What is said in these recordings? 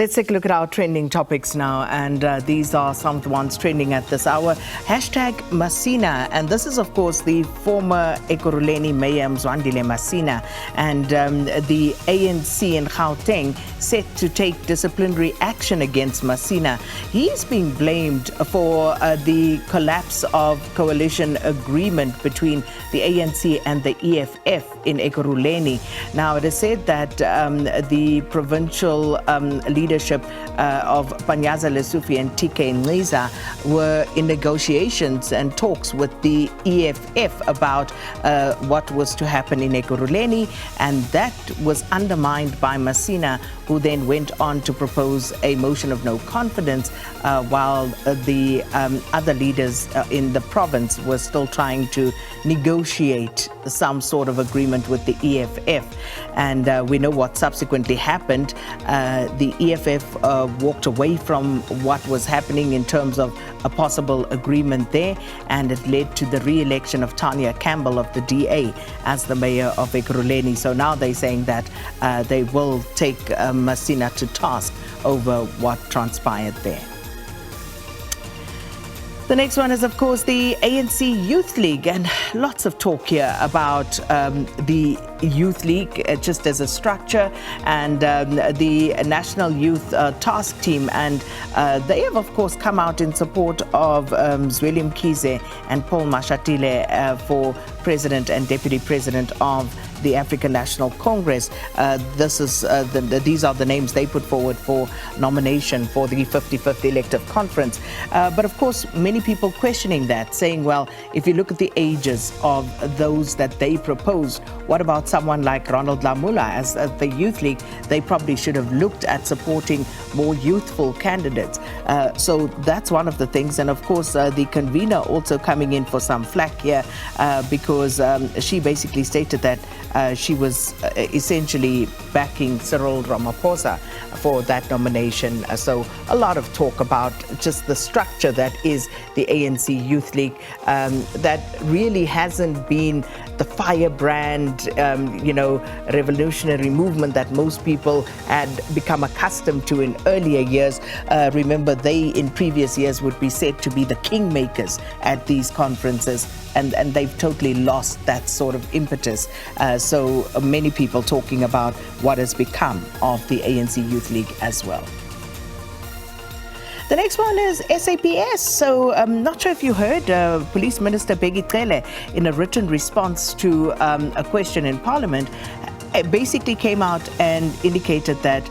Let's take a look at our trending topics now, and these are some of the ones trending at this hour. Hashtag Masina, and this is of course the former Ekurhuleni Mayor Mzwandile Masina, and the ANC in Gauteng set to take disciplinary action against Masina. He's being blamed for the collapse of coalition agreement between the ANC and the EFF in Ekurhuleni. Now it is said that the provincial leadership of Panyaza Lesufi and TK Nziza were in negotiations and talks with the EFF about what was to happen in Ekurhuleni, and that was undermined by Masina, who then went on to propose a motion of no confidence while the other leaders in the province were still trying to negotiate some sort of agreement with the EFF. And we know what subsequently happened. The EFF walked away from what was happening in terms of a possible agreement there, and it led to the re-election of Tanya Campbell of the DA as the mayor of Ekurhuleni. So now they're saying that they will take Masina to task over what transpired there. The next one is, of course, the ANC Youth League, and lots of talk here about the Youth League just as a structure, and the National Youth Task Team, and they have, of course, come out in support of Zweli Mkhize and Paul Mashatile for President and Deputy President of the African National Congress. These are the names they put forward for nomination for the 55th elective conference. But of course, many people questioning that, saying, well, if you look at the ages of those that they proposed, what about someone like Ronald Lamula as the Youth League? They probably should have looked at supporting more youthful candidates. So that's one of the things. And of course, the convener also coming in for some flack here because she basically stated that she was essentially backing Cyril Ramaphosa for that nomination. So a lot of talk about just the structure that is the ANC Youth League that really hasn't been the firebrand, revolutionary movement that most people had become accustomed to in earlier years. Remember, they in previous years would be said to be the kingmakers at these conferences, and they've totally lost that sort of impetus. So many people talking about what has become of the ANC Youth League as well. The next one is SABC. So I'm not sure if you heard Police Minister Bheki Cele, in a written response to a question in Parliament, basically came out and indicated that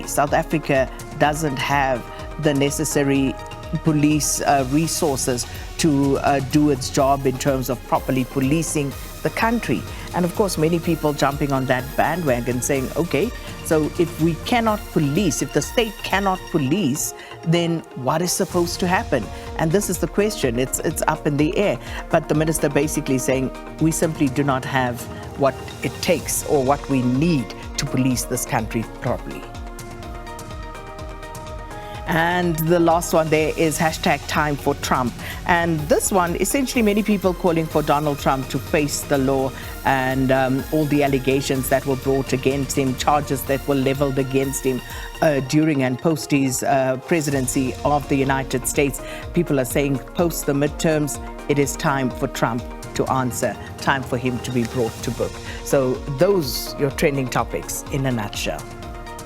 South Africa doesn't have the necessary police resources to do its job in terms of properly policing the country. And of course, many people jumping on that bandwagon saying, okay, so if we cannot police, if the state cannot police, then what is supposed to happen? And this is the question. It's up in the air. But the minister basically saying, we simply do not have what it takes or what we need to police this country properly. And the last one there is hashtag time for Trump. And this one, essentially many people calling for Donald Trump to face the law and all the allegations that were brought against him, charges that were leveled against him during and post his presidency of the United States. People are saying post the midterms, it is time for Trump to answer, time for him to be brought to book. So those your trending topics in a nutshell.